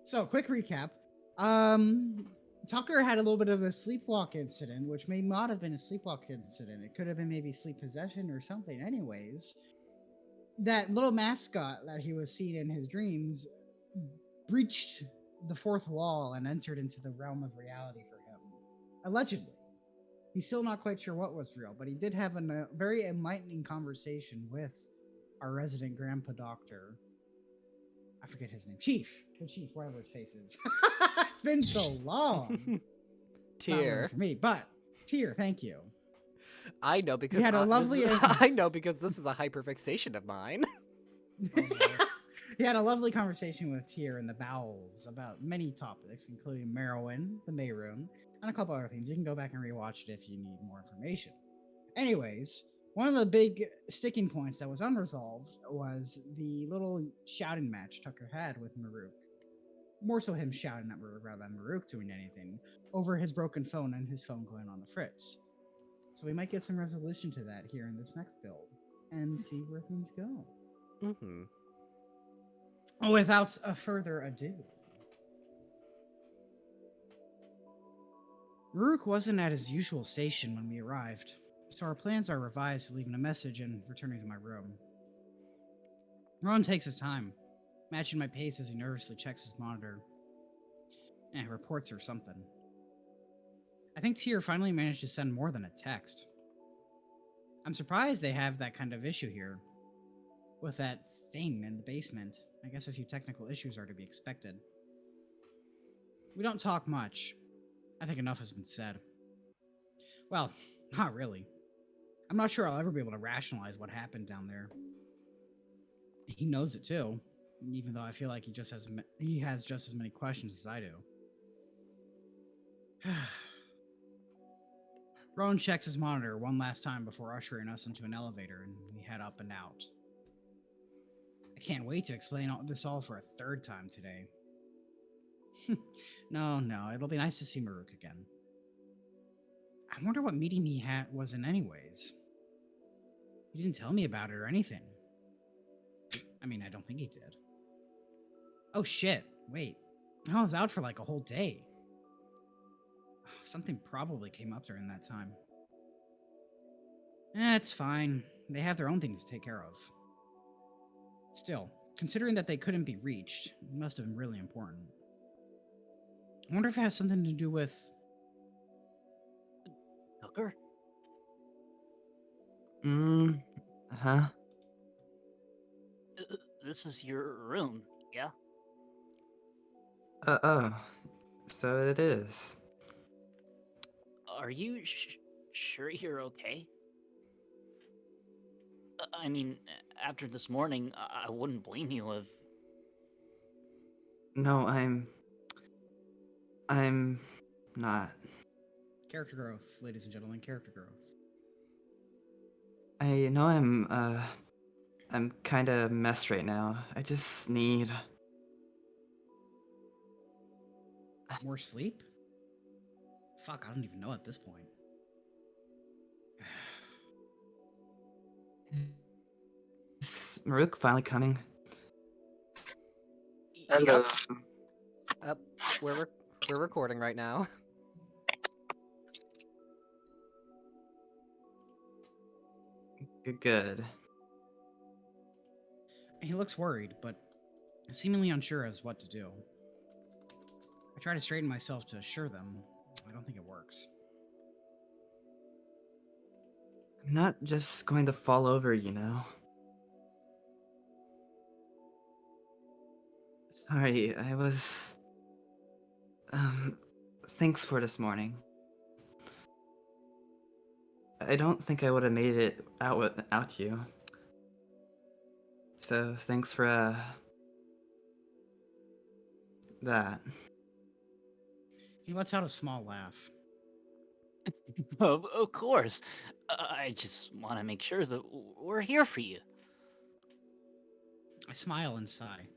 So, quick recap. Tucker had a little bit of a sleepwalk incident, which may not have been a sleepwalk incident. It could have been maybe sleep possession or something. Anyways, that little mascot that he was seeing in his dreams breached the fourth wall and entered into the realm of reality for him. Allegedly. He's still not quite sure what was real, but he did have a very enlightening conversation with our resident grandpa doctor. I forget his name. Chief. The chief, whatever his face is. It's been so long. Not really Tear. for me, but Tear, thank you. I know because had a lovely- I know because this is a hyperfixation of mine. He had a lovely conversation with Tyr in the bowels about many topics, including Marrowin, the Mayroon, and a couple other things. You can go back and rewatch it if you need more information. Anyways, one of the big sticking points that was unresolved was the little shouting match Tucker had with Marruk. More so him shouting at Marruk rather than Marruk doing anything over his broken phone and his phone going on the fritz. So we might get some resolution to that here in this next build and see where things go. Mm-hmm. Without a further ado, Marruk wasn't at his usual station when we arrived, so our plans are revised to leaving a message and returning to my room. Rhoun takes his time, matching my pace as he nervously checks his monitor. Reports or something. I think Tyr finally managed to send more than a text. I'm surprised they have that kind of issue here. With that thing in the basement, I guess a few technical issues are to be expected. We don't talk much. I think enough has been said. Well, not really. I'm not sure I'll ever be able to rationalize what happened down there. He knows it too, even though I feel like he has just as many questions as I do. Rhoun checks his monitor one last time before ushering us into an elevator, and we head up and out. I can't wait to explain this all for a third time today. No, it'll be nice to see Marruk again. I wonder what meeting he was in anyways. He didn't tell me about it or anything. I mean, I don't think he did. Oh shit, wait. I was out for like a whole day. Something probably came up during that time. It's fine. They have their own things to take care of. Still, considering that they couldn't be reached, it must have been really important. I wonder if it has something to do with... Tucker? Huh? This is your room, yeah? Oh. So it is. Are you sure you're okay? I mean, after this morning, I wouldn't blame you if... No, I'm not. Character growth, ladies and gentlemen, character growth. I know I'm kinda messed right now. I just need... More sleep? Fuck, I don't even know at this point. Is Marruk finally coming? Hello. We're recording right now. Good. He looks worried, but seemingly unsure as what to do. I try to straighten myself to assure them. I don't think it works. I'm not just going to fall over, you know. Sorry, I was... Thanks for this morning. I don't think I would have made it out without you. So, thanks for, that. He lets out a small laugh. Of course. I just want to make sure that we're here for you. I smile and sigh,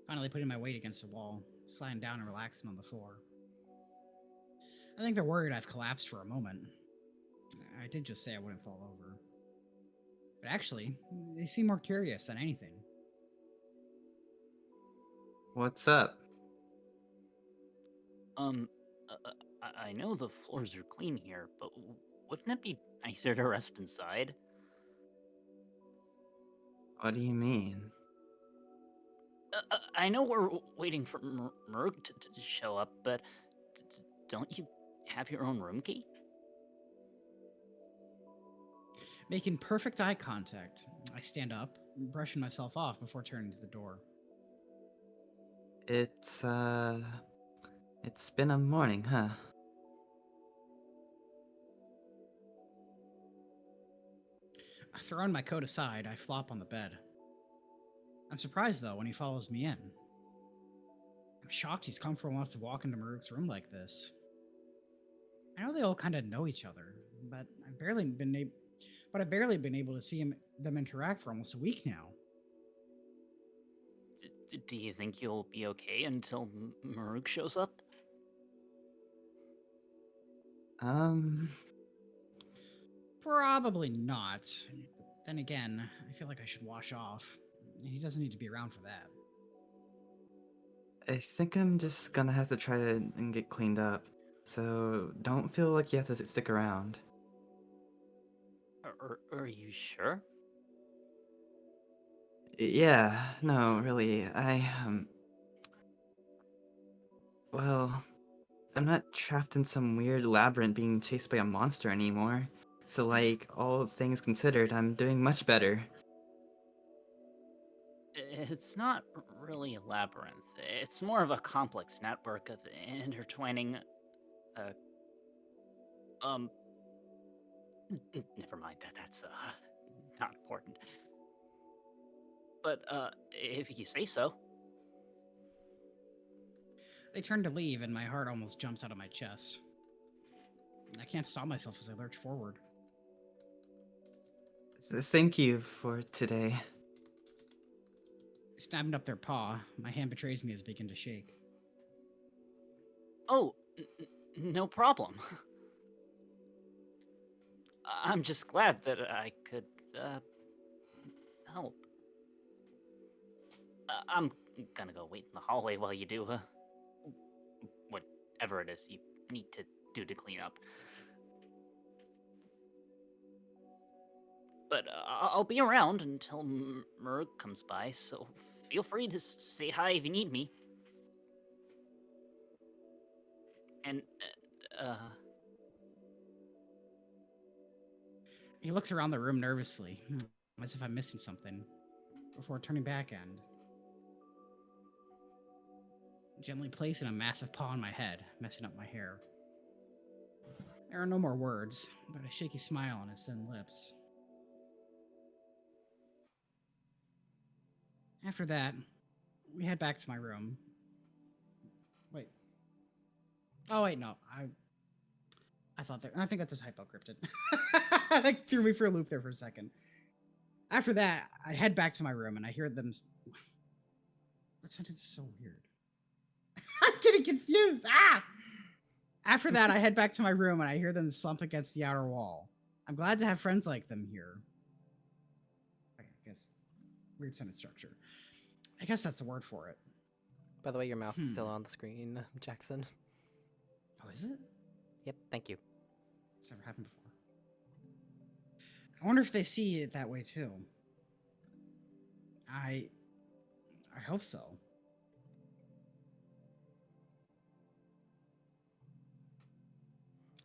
finally putting my weight against the wall, sliding down and relaxing on the floor. I think they're worried I've collapsed for a moment. I did just say I wouldn't fall over. But actually, they seem more curious than anything. What's up? Um, I know the floors are clean here, but wouldn't it be nicer to rest inside? What do you mean? I know we're waiting for Marruk to show up, but don't you have your own room key? Making perfect eye contact, I stand up, brushing myself off before turning to the door. It's been a morning, huh? Throwing my coat aside, I flop on the bed. I'm surprised, though, when he follows me in. I'm shocked he's comfortable enough to walk into Maruk's room like this. I know they all kind of know each other, but I've barely been able to see them interact for almost a week now. Do you think you'll be okay until Marruk shows up? Um, Probably not. Then again, I feel like I should wash off. He doesn't need to be around for that. I think I'm just gonna have to try to and get cleaned up. So don't feel like you have to stick around. Are you sure? Yeah, no, really, well, I'm not trapped in some weird labyrinth being chased by a monster anymore. So, like, all things considered, I'm doing much better. It's not really a labyrinth. It's more of a complex network of intertwining. Uh, um. Never mind that. That's not important. But if you say so. They turn to leave, and my heart almost jumps out of my chest. I can't stop myself as I lurch forward. Thank you for today. Snapping up their paw, my hand betrays me as I begin to shake. Oh, no problem. I'm just glad that I could help. I'm gonna go wait in the hallway while you do whatever it is you need to do to clean up. But I'll be around until Marruk comes by, so feel free to say hi if you need me. And, He looks around the room nervously, as if I'm missing something, before turning back and gently placing a massive paw on my head, messing up my hair. There are no more words, but a shaky smile on his thin lips. After that, we head back to my room. Wait. Oh wait, no. I think that's a typo cryptid. That threw me for a loop there for a second. After that, I head back to my room and I hear them. That sentence is so weird. I'm getting confused. Ah! After that, I head back to my room and I hear them slump against the outer wall. I'm glad to have friends like them here. I guess weird sentence structure. I guess that's the word for it. By the way, your mouse is still on the screen, Jackson. Oh, is it? Yep, thank you. It's never happened before. I wonder if they see it that way too. I hope so.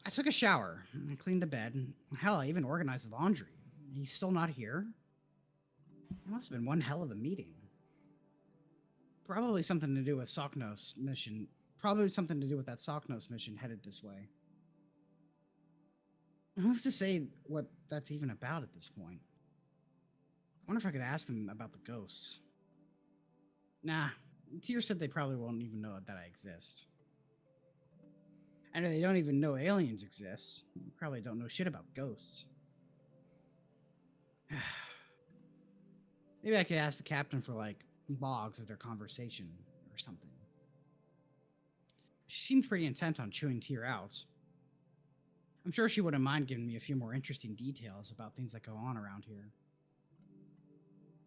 I took a shower, I cleaned the bed, and hell, I even organized the laundry. He's still not here? It must have been one hell of a meeting. Probably something to do with Soknos mission. Probably something to do with that Soknos mission headed this way. Who's to say what that's even about at this point? I wonder if I could ask them about the ghosts. Nah, Tyr said they probably won't even know that I exist. And if they don't even know aliens exist, they probably don't know shit about ghosts. Maybe I could ask the captain for, like, logs of their conversation or something. She seemed pretty intent on chewing Tyr out. I'm sure she wouldn't mind giving me a few more interesting details about things that go on around here.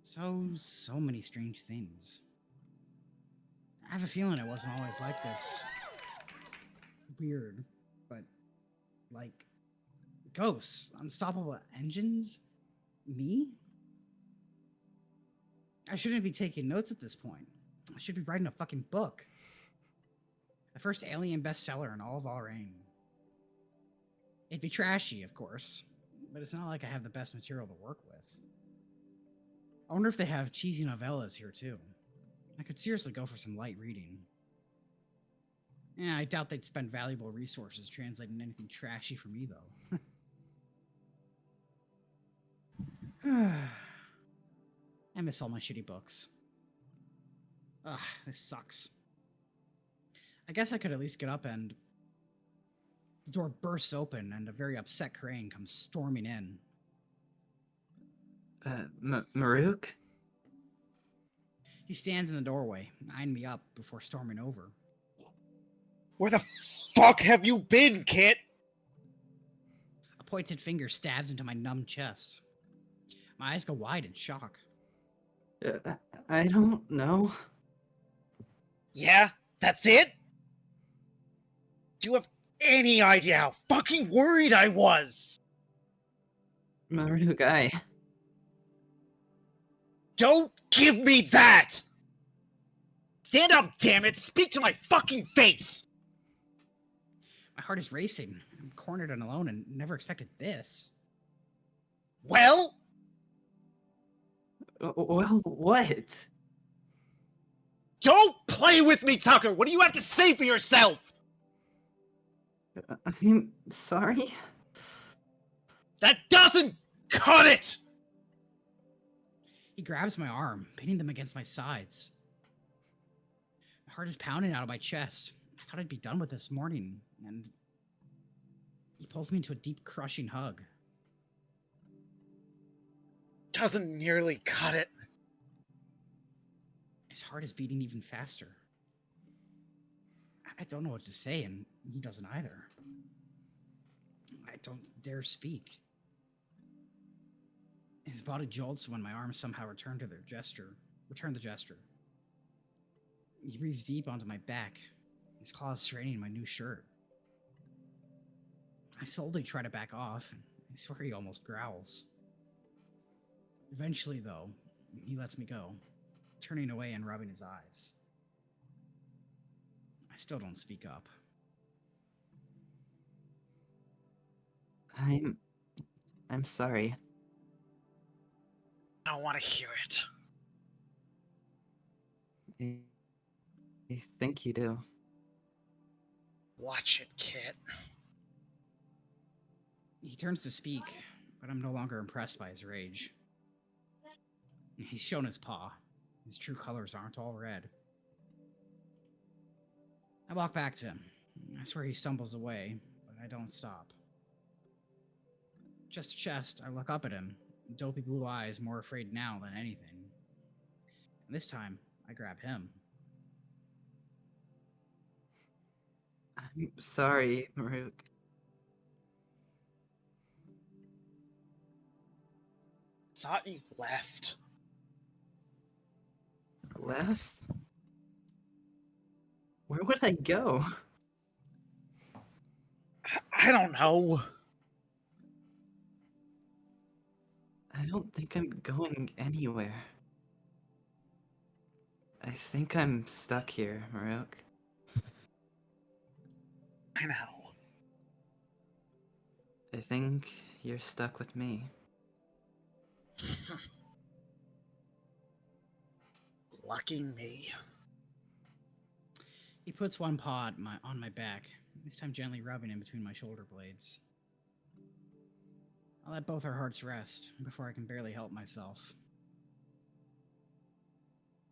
So many strange things. I have a feeling it wasn't always like this. weird, but like ghosts, unstoppable engines, me? I shouldn't be taking notes at this point. I should be writing a fucking book. The first alien bestseller in all of Lorraine. It'd be trashy, of course, but it's not like I have the best material to work with. I wonder if they have cheesy novellas here too. I could seriously go for some light reading. Yeah, I doubt they'd spend valuable resources translating anything trashy for me, though. I miss all my shitty books. Ugh, this sucks. I guess I could at least get up and... The door bursts open and a very upset Crane comes storming in. Marruk? He stands in the doorway, eyeing me up before storming over. Where the fuck have you been, Kit? A pointed finger stabs into my numb chest. My eyes go wide in shock. I don't know. Yeah, that's it? Do you have any idea how fucking worried I was? Marruk, I... Don't give me that! Stand up, damn it! Speak to my fucking face! My heart is racing. I'm cornered and alone and never expected this. Well? Well, what? Don't play with me, Tucker! What do you have to say for yourself? I'm sorry? That doesn't cut it! He grabs my arm, pinning them against my sides. My heart is pounding out of my chest. I thought I'd be done with this morning, and he pulls me into a deep, crushing hug. Doesn't nearly cut it. His heart is beating even faster. I don't know what to say, and he doesn't either. I don't dare speak. His body jolts when my arms somehow return the gesture. He breathes deep onto my back, his claws straining my new shirt. I slowly try to back off, and I swear he almost growls. Eventually, though, he lets me go, turning away and rubbing his eyes. I still don't speak up. I'm sorry. I don't want to hear it. I think you do. Watch it, Kit. He turns to speak, but I'm no longer impressed by his rage. He's shown his paw. His true colors aren't all red. I walk back to him. I swear he stumbles away, but I don't stop. Chest to chest, I look up at him, dopey blue eyes more afraid now than anything. And this time, I grab him. I'm sorry, Marruk. Thought you left. Left? Where would I go? I don't know. I don't think I'm going anywhere. I think I'm stuck here, Marruk. I know. I think you're stuck with me. Lucky me. He puts one paw on my back, this time gently rubbing in between my shoulder blades. I let both our hearts rest before I can barely help myself.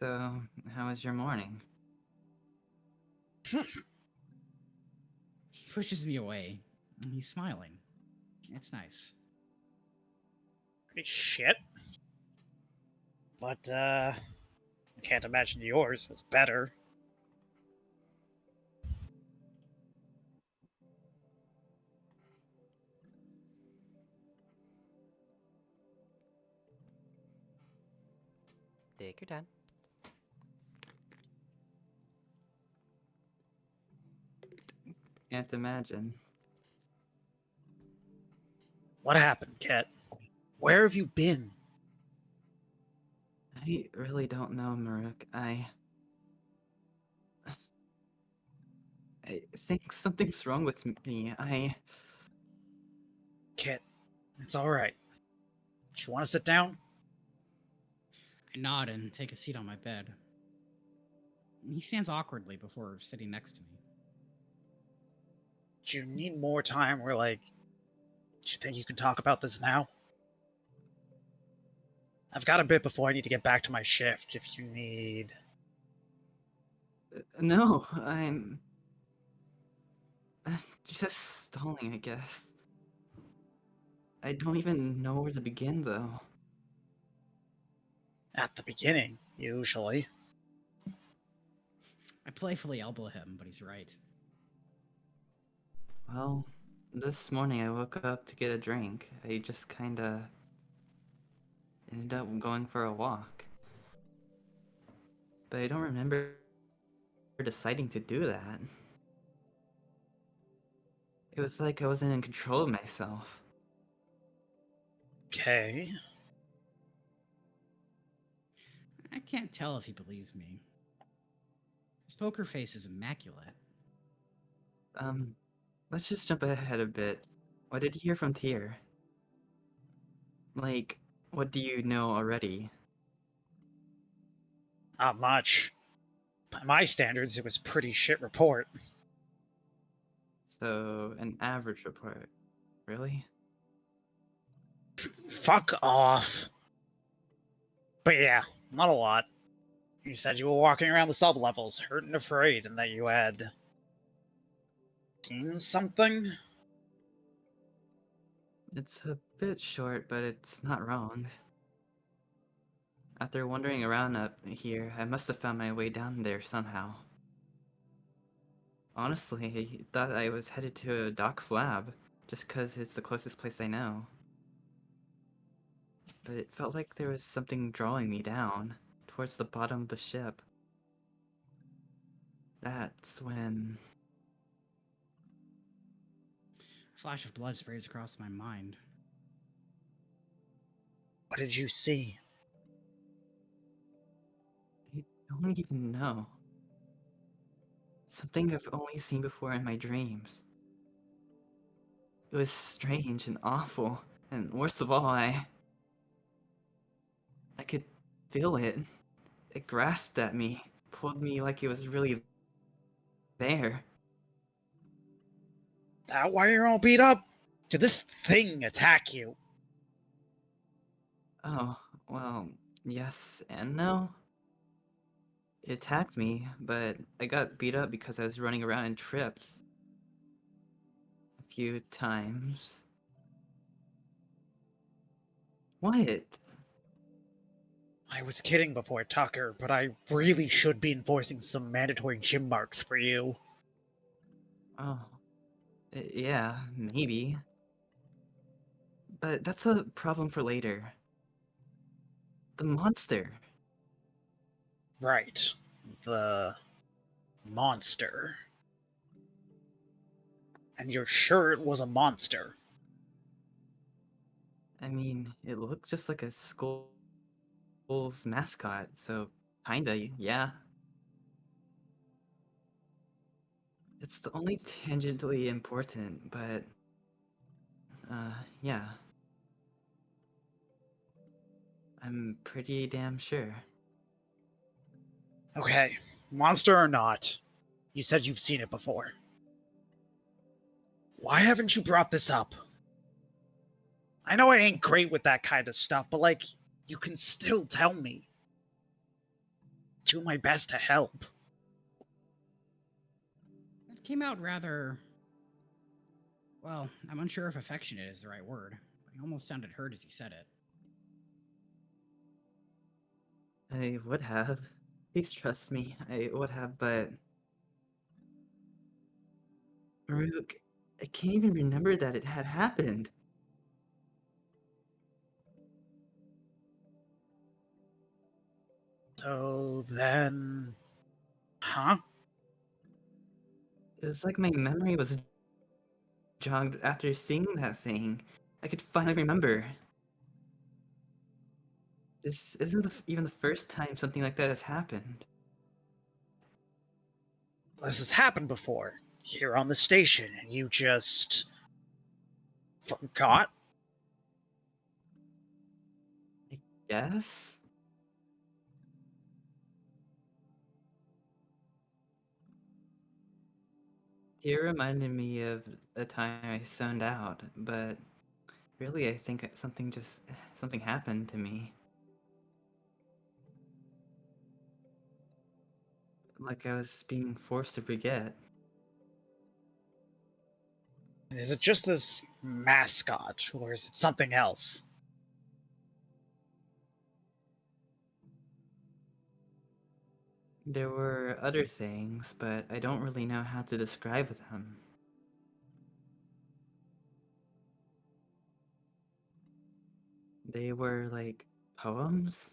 So, how was your morning? He pushes me away, and he's smiling. It's nice. Pretty shit. But, I can't imagine yours was better. Take your time. Can't imagine. What happened, Ket? Where have you been? I really don't know, Marruk. I think something's wrong with me. Ket, it's alright. Do you want to sit down? I nod and take a seat on my bed. He stands awkwardly before sitting next to me. Do you need more time or, like, do you think you can talk about this now? I've got a bit before I need to get back to my shift if you need. No, I'm just stalling, I guess. I don't even know where to begin, though. At the beginning, usually. I playfully elbow him, but he's right. Well, this morning I woke up to get a drink. I just kinda ended up going for a walk. But I don't remember deciding to do that. It was like I wasn't in control of myself. Okay. I can't tell if he believes me. His poker face is immaculate. Let's just jump ahead a bit. What did you hear from Tyr? Like, what do you know already? Not much. By my standards, it was pretty shit report. So, an average report. Really? Fuck off. But yeah, not a lot. You said you were walking around the sublevels, hurt and afraid, and that you had seen something? It's a bit short, but it's not wrong. After wandering around up here, I must have found my way down there somehow. Honestly, I thought I was headed to a Doc's lab, just 'cause it's the closest place I know. But it felt like there was something drawing me down, towards the bottom of the ship. That's when... A flash of blood sprays across my mind. What did you see? I don't even know. Something I've only seen before in my dreams. It was strange and awful, and worst of all, I could feel it. It grasped at me, pulled me like it was really there. That why you're all beat up? Did this thing attack you? Oh, well, yes and no. It attacked me, but I got beat up because I was running around and tripped. A few times. What? I was kidding before, Tucker, but I really should be enforcing some mandatory gym marks for you. Oh, yeah, maybe. But that's a problem for later. The monster. Right. The monster. And you're sure it was a monster? I mean, it looked just like a school's mascot, so kinda, yeah. It's the only tangentially important, but yeah. I'm pretty damn sure. Okay, monster or not, you said you've seen it before. Why haven't you brought this up? I know I ain't great with that kind of stuff, but like, you can still tell me. Do my best to help. It came out rather. Well, I'm unsure if affectionate is the right word, but he almost sounded hurt as he said it. I would have. Please trust me, I would have, but... Marruk, I can't even remember that it had happened. So then. Huh? was like my memory was jogged after seeing that thing. I could finally remember. This isn't even the first time something like that has happened. This has happened before, here on the station, and you just forgot? I guess? It reminded me of a time I zoned out, but really I think something happened to me. Like I was being forced to forget. Is it just this mascot, or is it something else? There were other things, but I don't really know how to describe them. They were like poems?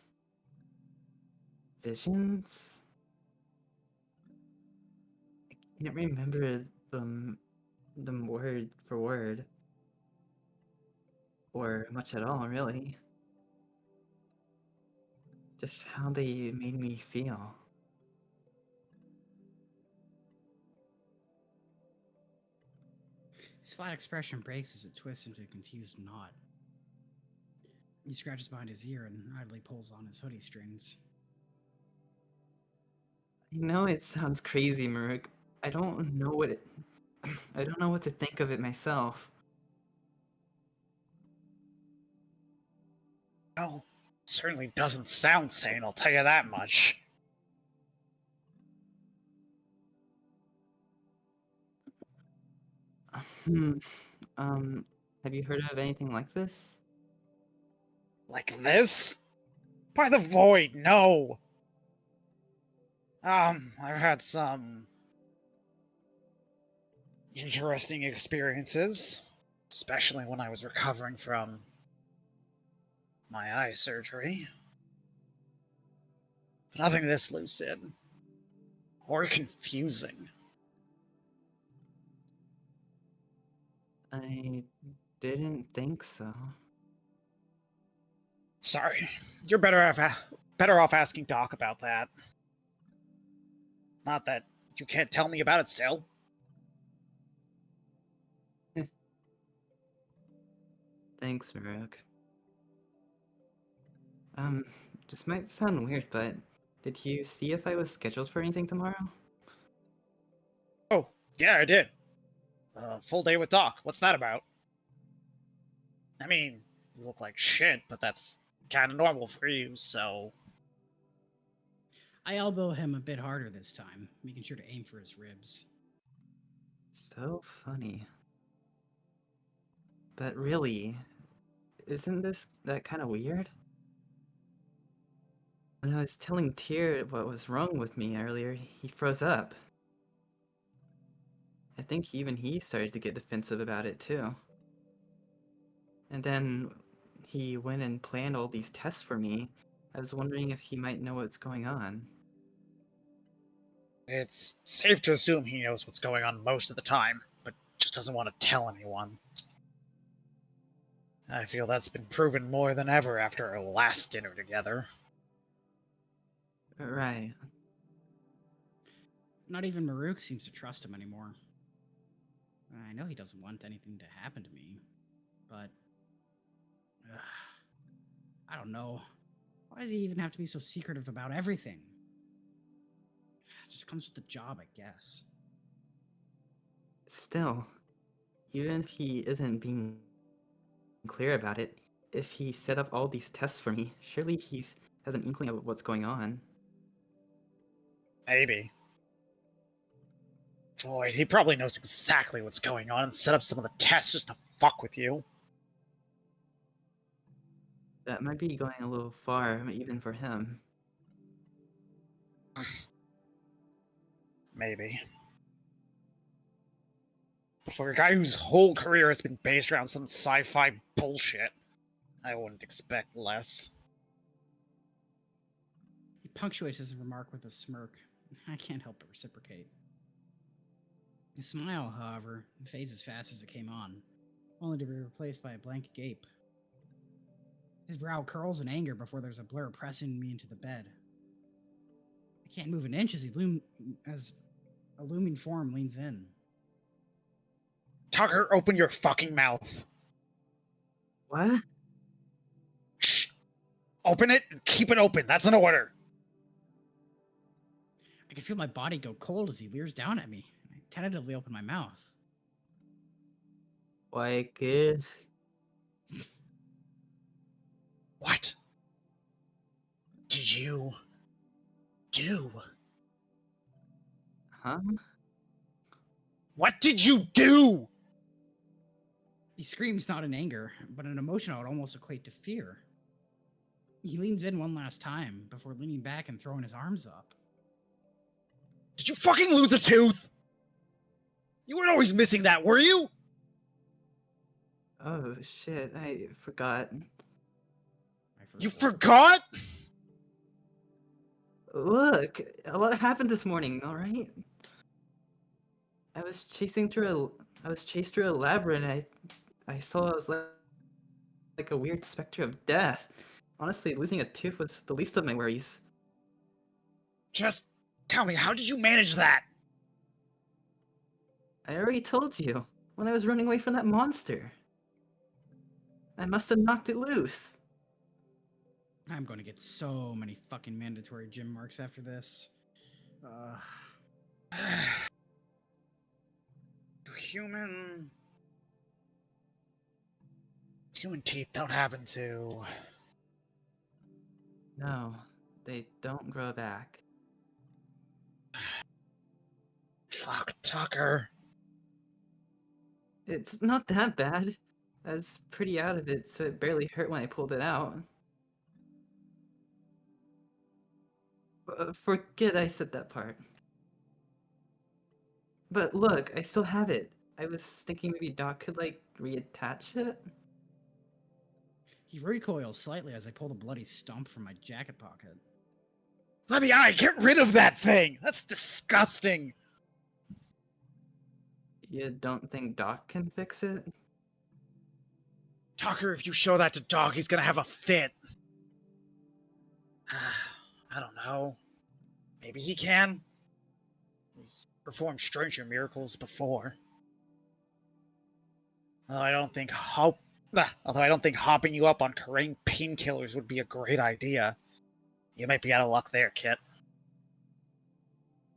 Visions? I can't remember them word for word, or much at all, really. Just how they made me feel. His flat expression breaks as it twists into a confused knot. He scratches behind his ear and idly pulls on his hoodie strings. I know it sounds crazy, Marruk. I don't know what it. I don't know what to think of it myself. Well, certainly doesn't sound sane, I'll tell you that much. Hmm. Have you heard of anything like this? Like this? By the void, no! I've had some interesting experiences, especially when I was recovering from my eye surgery. But nothing this lucid or confusing. I didn't think so. Sorry, you're better off asking Doc about that. Not that you can't tell me about it still. Thanks, Marruk. Um, this might sound weird, but did you see if I was scheduled for anything tomorrow? Oh, yeah, I did. Full day with Doc. What's that about? I mean, you look like shit, but that's kind of normal for you, so. I elbow him a bit harder this time, making sure to aim for his ribs. So funny. But really, isn't this that kind of weird? When I was telling Tyr what was wrong with me earlier, he froze up. I think even he started to get defensive about it too. And then he went and planned all these tests for me. I was wondering if he might know what's going on. It's safe to assume he knows what's going on most of the time, but just doesn't want to tell anyone. I feel that's been proven more than ever after our last dinner together. Right. Not even Marruk seems to trust him anymore. I know he doesn't want anything to happen to me, but. I don't know. Why does he even have to be so secretive about everything? It just comes with the job, I guess. Still, even if he isn't being clear about it, if he set up all these tests for me, surely has an inkling of what's going on. Maybe. Void, he probably knows exactly what's going on and set up some of the tests just to fuck with you. That might be going a little far, even for him. Maybe. But for a guy whose whole career has been based around some sci-fi bullshit, I wouldn't expect less. He punctuates his remark with a smirk. I can't help but reciprocate. His smile, however, fades as fast as it came on, only to be replaced by a blank gape. His brow curls in anger before there's a blur pressing me into the bed. I can't move an inch as a looming form leans in. Tucker, open your fucking mouth. What? Shh. Open it and keep it open. That's an order. I can feel my body go cold as he leers down at me. I tentatively open my mouth. Why, kid? What did you do? Huh? What did you do? He screams not in anger, but an emotion I would almost equate to fear. He leans in one last time before leaning back and throwing his arms up. Did you fucking lose a tooth? You weren't always missing that, were you? Oh, shit, I forgot. You forgot? Look, a lot happened this morning, alright? I was chased through a labyrinth and I saw it was like a weird specter of death. Honestly, losing a tooth was the least of my worries. Just tell me, how did you manage that? I already told you, when I was running away from that monster. I must have knocked it loose. I'm going to get so many fucking mandatory gym marks after this. Human teeth don't happen to... No, they don't grow back. Fuck, Tucker. It's not that bad. I was pretty out of it, so it barely hurt when I pulled it out. Forget I said that part. But look, I still have it. I was thinking maybe Doc could, like, reattach it? He recoils slightly as I pull the bloody stump from my jacket pocket. Let the eye, get rid of that thing! That's disgusting! You don't think Doc can fix it? Tucker, if you show that to Doc, he's gonna have a fit. I don't know. Maybe he can. He's performed stranger miracles before. Although I don't think hopping you up on Korean painkillers would be a great idea. You might be out of luck there, Kit.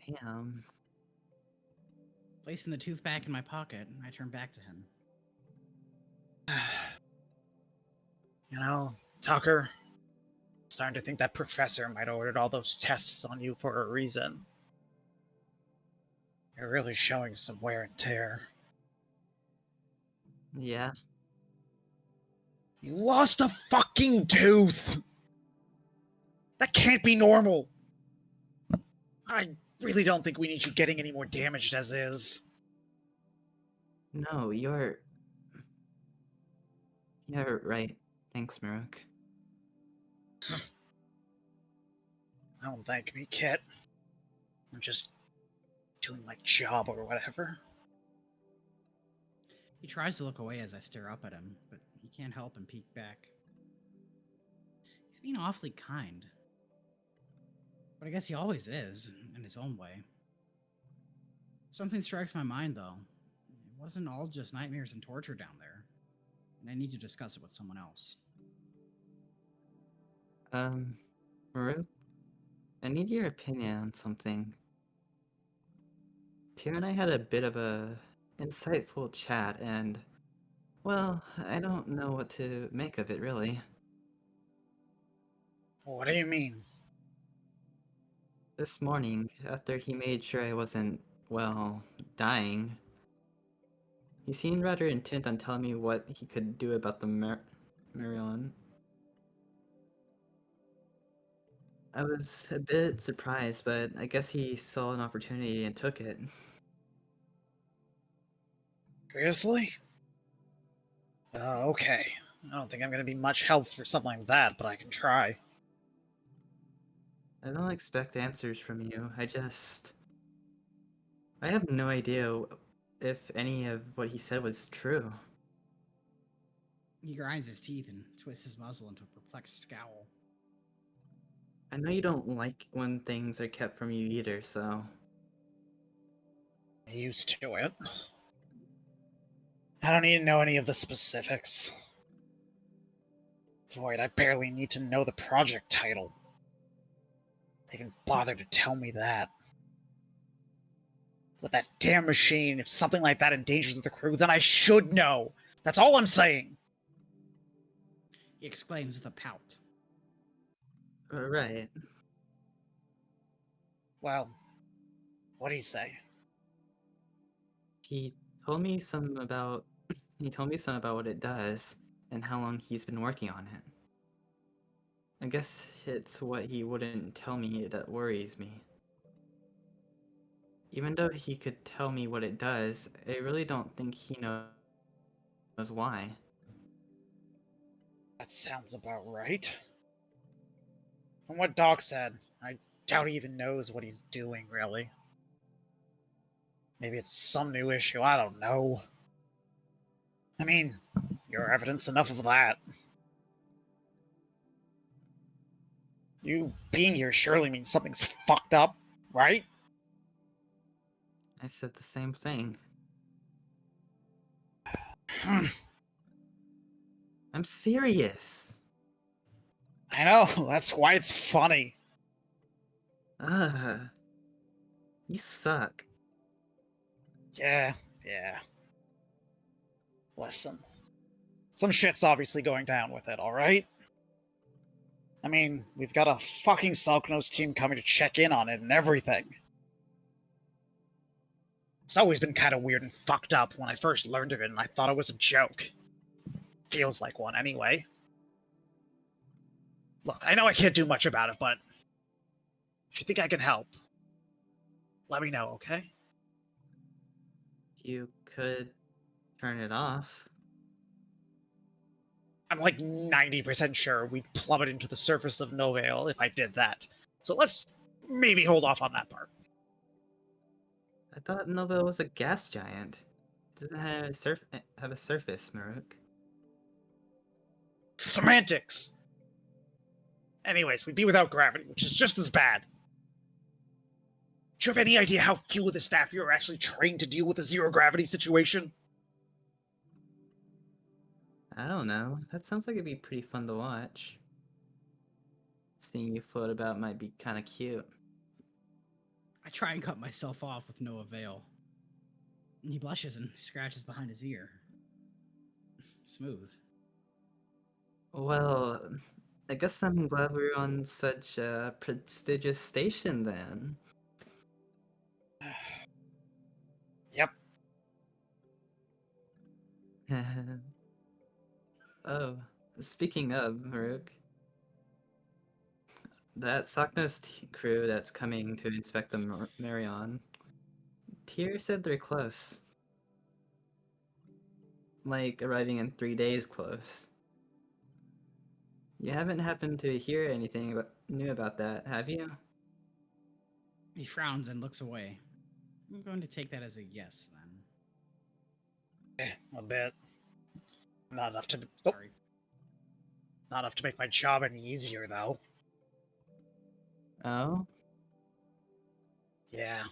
Damn. Placing the tooth back in my pocket, I turn back to him. You know, Tucker, I'm starting to think that professor might have ordered all those tests on you for a reason. You're really showing some wear and tear. Yeah. You lost a fucking tooth! That can't be normal! I really don't think we need you getting any more damaged as is. No, you're right. Thanks, Marruk. Don't thank me, Kit. I'm just doing my job or whatever. He tries to look away as I stare up at him, but he can't help and peek back. He's being awfully kind. But I guess he always is, in his own way. Something strikes my mind, though. It wasn't all just nightmares and torture down there, and I need to discuss it with someone else. Marruk, I need your opinion on something. Tira and I had a bit of a insightful chat, and, well, I don't know what to make of it, really. What do you mean? This morning, after he made sure I wasn't, well, dying, he seemed rather intent on telling me what he could do about the Marion. I was a bit surprised, but I guess he saw an opportunity and took it. Seriously? Okay. I don't think I'm gonna be much help for something like that, but I can try. I don't expect answers from you. I have no idea if any of what he said was true. He grinds his teeth and twists his muzzle into a perplexed scowl. I know you don't like when things are kept from you either, so... Used to it. I don't need to know any of the specifics. Void, I barely need to know the project title. They even bothered to tell me that. With that damn machine, if something like that endangers the crew, then I should know. That's all I'm saying. He exclaims with a pout. Right. Well, what'd he say? He told me some about... He told me some about what it does, and how long he's been working on it. I guess it's what he wouldn't tell me that worries me. Even though he could tell me what it does, I really don't think he knows why. That sounds about right. From what Doc said, I doubt he even knows what he's doing, really. Maybe it's some new issue, I don't know. I mean, you're evidence enough of that. You being here surely means something's fucked up, right? I said the same thing. I'm serious. I know, that's why it's funny. Ugh. You suck. Yeah. Listen. Some shit's obviously going down with it, alright? I mean, we've got a fucking Selknos team coming to check in on it and everything. It's always been kind of weird and fucked up when I first learned of it and I thought it was a joke. Feels like one anyway. Look, I know I can't do much about it, but if you think I can help, let me know, okay? You could turn it off. I'm like 90% sure we'd plummet into the surface of Novale if I did that. So let's maybe hold off on that part. I thought Nova was a gas giant. Doesn't have a surface, Marruk. Semantics! Anyways, we'd be without gravity, which is just as bad. Do you have any idea how few of the staff here are actually trained to deal with a zero-gravity situation? I don't know. That sounds like it'd be pretty fun to watch. Seeing you float about might be kind of cute. I try and cut myself off with no avail. He blushes and scratches behind his ear. Smooth. Well, I guess I'm glad we're on such a prestigious station then. Yep. Oh, speaking of, Marruk, that Saknos crew that's coming to inspect the Marion, Tyr said they're close. Like, arriving in 3 days close. You haven't happened to hear anything new about that, have you? He frowns and looks away. I'm going to take that as a yes, then. A bit. Not enough to... Sorry. Not enough to make my job any easier, though. Oh? Yeah.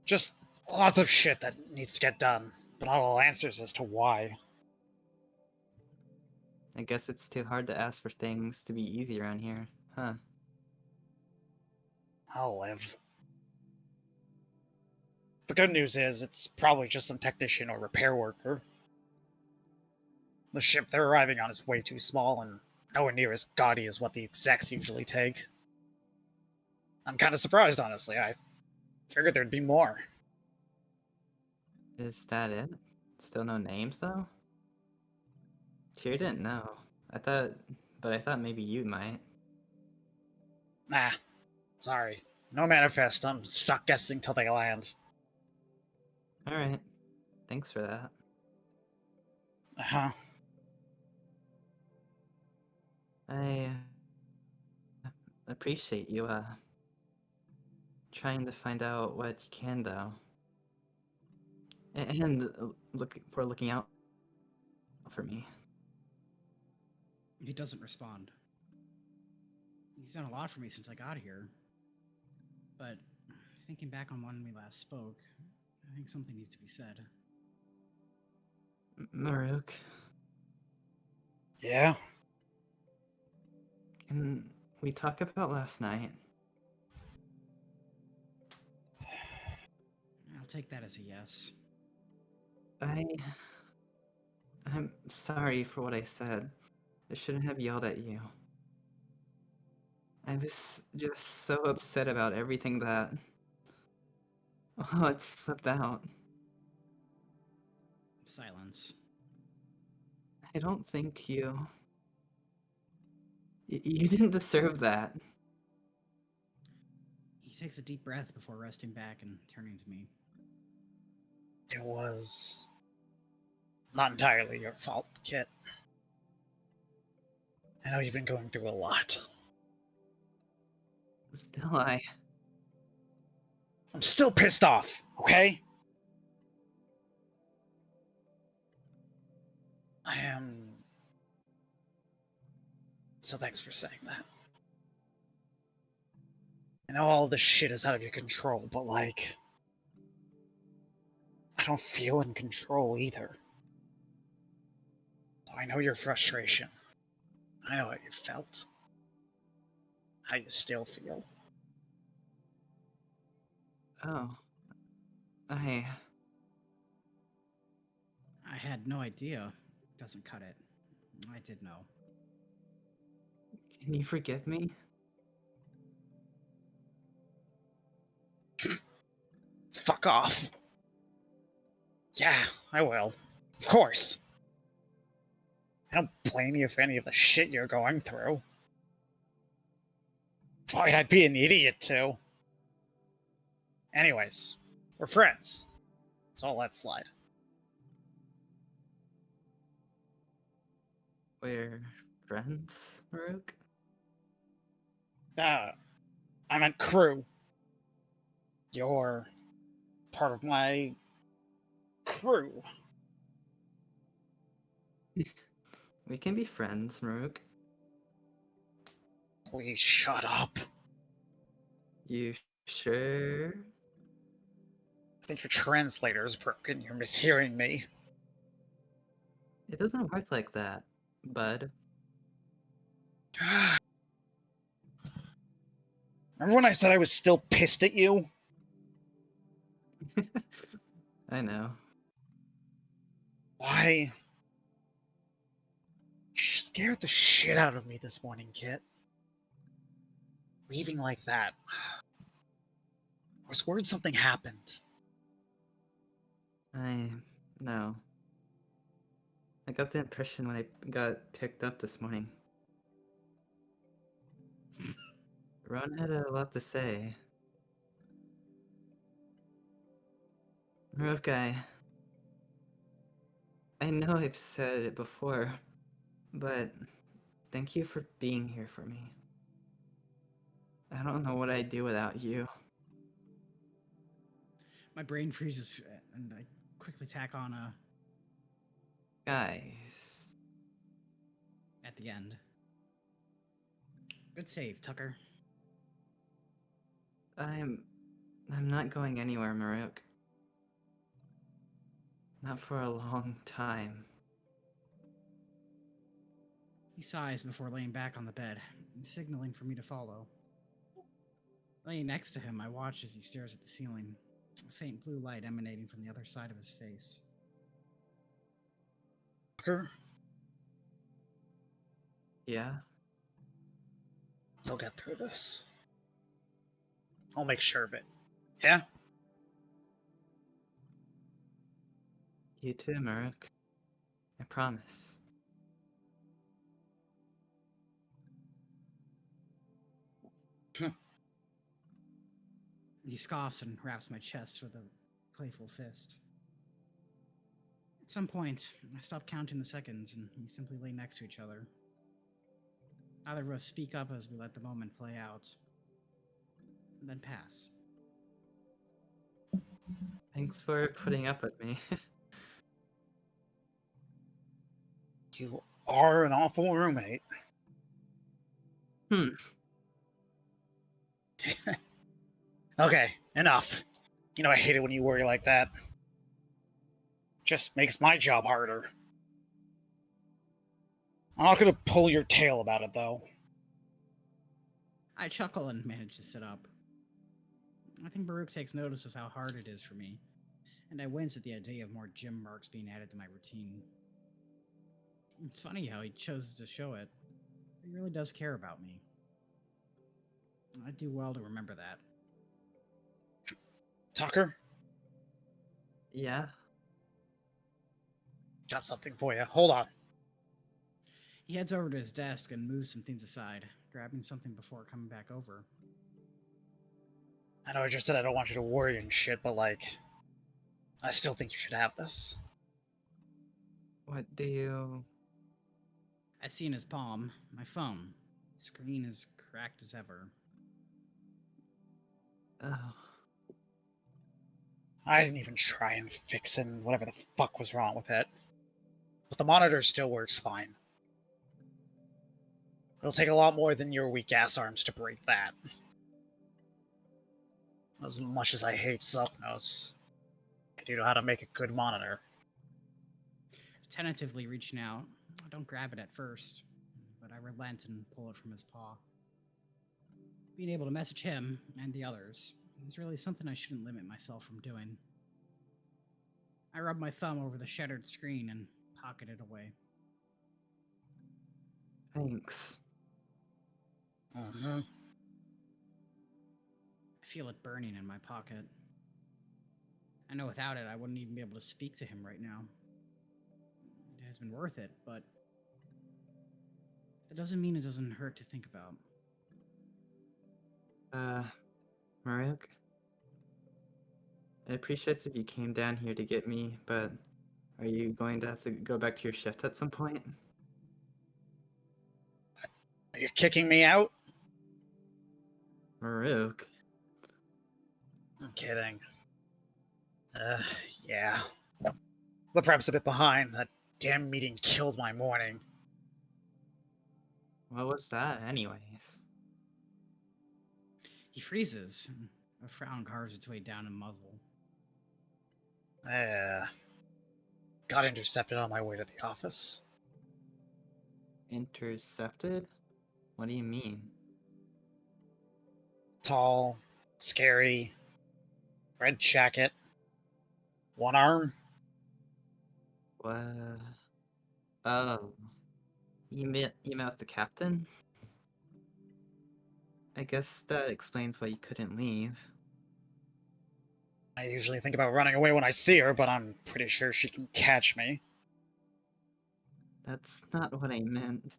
Just lots of shit that needs to get done, but not all answers as to why. I guess it's too hard to ask for things to be easy around here, huh? I'll live. The good news is, it's probably just some technician or repair worker. The ship they're arriving on is way too small and nowhere near as gaudy as what the execs usually take. I'm kind of surprised, honestly. I figured there'd be more. Is that it? Still no names, though? Tyr didn't know. But I thought maybe you might. Nah, sorry. No manifest. I'm stuck guessing till they land. Alright. Thanks for that. Uh-huh. I appreciate you, trying to find out what you can, though. and looking out for me. He doesn't respond. He's done a lot for me since I got here. But thinking back on when we last spoke, I think something needs to be said. Marruk, Yeah? can we talk about last night? I'll take that as a yes. I'm sorry for what I said. I shouldn't have yelled at you. I was just so upset about everything that... Oh, it slipped out. Silence. I don't think you... You didn't deserve that. He takes a deep breath before resting back and turning to me. It was not entirely your fault, Kit. I know you've been going through a lot. Still, I'm still pissed off, okay? I am... So thanks for saying that. I know all this shit is out of your control, but like... I don't feel in control either. So I know your frustration. I know how you felt. How you still feel. Oh. I had no idea. Doesn't cut it. I did know. Can you forgive me? Fuck off. Yeah, I will. Of course. I don't blame you for any of the shit you're going through. Boy, I'd be an idiot too. Anyways, we're friends. So I'll let slide. We're friends, Marruk? I meant crew. You're part of my crew. We can be friends, Marruk. Please shut up. You sure? I think your translator is broken. You're mishearing me. It doesn't work like that, bud. Remember when I said I was still pissed at you? I know. Why? You scared the shit out of me this morning, Kit. Leaving like that. I was worried something happened. I know. I got the impression when I got picked up this morning. Rhoun had a lot to say. Marruk, I know I've said it before, but thank you for being here for me. I don't know what I'd do without you. My brain freezes, and I quickly tack on a Guys. at the end. Good save, Tucker. I'm not going anywhere, Marruk. Not for a long time. He sighs before laying back on the bed, signaling for me to follow. Laying next to him, I watch as he stares at the ceiling, a faint blue light emanating from the other side of his face. Tucker, Yeah? you'll get through this. I'll make sure of it. Yeah? You too, Marruk. I promise. He scoffs and raps my chest with a playful fist. At some point, I stop counting the seconds and we simply lay next to each other. Either of us speak up as we let the moment play out, and then pass. Thanks for putting up with me. You are an awful roommate. Hmm. Okay, enough. You know I hate it when you worry like that. Just makes my job harder. I'm not gonna pull your tail about it, though. I chuckle and manage to sit up. I think Marruk takes notice of how hard it is for me, and I wince at the idea of more gym marks being added to my routine. It's funny how he chose to show it. He really does care about me. I do well to remember that. Tucker, Yeah. got something for you. Hold on. He heads over to his desk and moves some things aside, grabbing something before coming back over. I know I just said I don't want you to worry and shit, but like, I still think you should have this. What do you... I see in his palm my phone. The screen is cracked as ever. Oh. I didn't even try and fix it and whatever the fuck was wrong with it. But the monitor still works fine. It'll take a lot more than your weak ass arms to break that. As much as I hate Selknos, I do know how to make a good monitor. Tentatively reaching out, I don't grab it at first, but I relent and pull it from his paw. Being able to message him and the others is really something I shouldn't limit myself from doing. I rub my thumb over the shattered screen and pocket it away. Thanks. Mm-hmm. I feel it burning in my pocket. I know without it, I wouldn't even be able to speak to him right now. It has been worth it, but it doesn't mean it doesn't hurt to think about. Marruk? I appreciate that you came down here to get me, but are you going to have to go back to your shift at some point? Are you kicking me out? Marruk? I'm kidding. Yeah. The prep's a bit behind. That damn meeting killed my morning. What was that, anyways? He freezes, and a frown carves its way down his muzzle. Got intercepted on my way to the office. Intercepted? What do you mean? Tall, scary, red jacket, one arm. What? Oh. You met with the captain? I guess that explains why you couldn't leave. I usually think about running away when I see her, but I'm pretty sure she can catch me. That's not what I meant.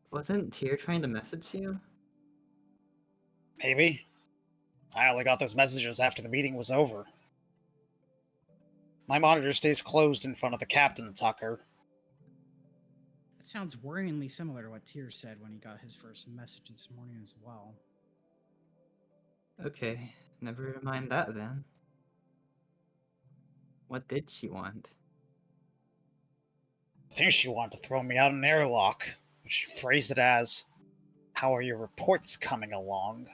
Wasn't Tyr trying to message you? Maybe. I only got those messages after the meeting was over. My monitor stays closed in front of the captain, Tucker. It sounds worryingly similar to what Tyr said when he got his first message this morning as well. Okay, never mind that then. What did she want? I think she wanted to throw me out an airlock. She phrased it as, "How are your reports coming along?"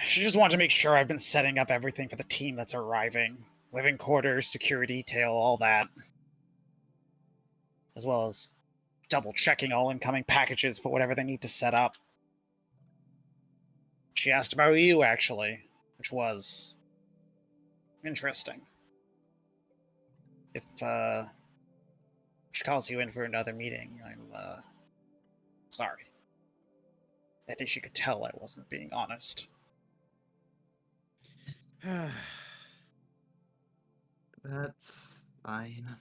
She just wanted to make sure I've been setting up everything for the team that's arriving. Living quarters, security detail, all that. As well as double checking all incoming packages for whatever they need to set up. She asked about you, actually, which was interesting. If she calls you in for another meeting, I'm sorry. I think she could tell I wasn't being honest. That's fine.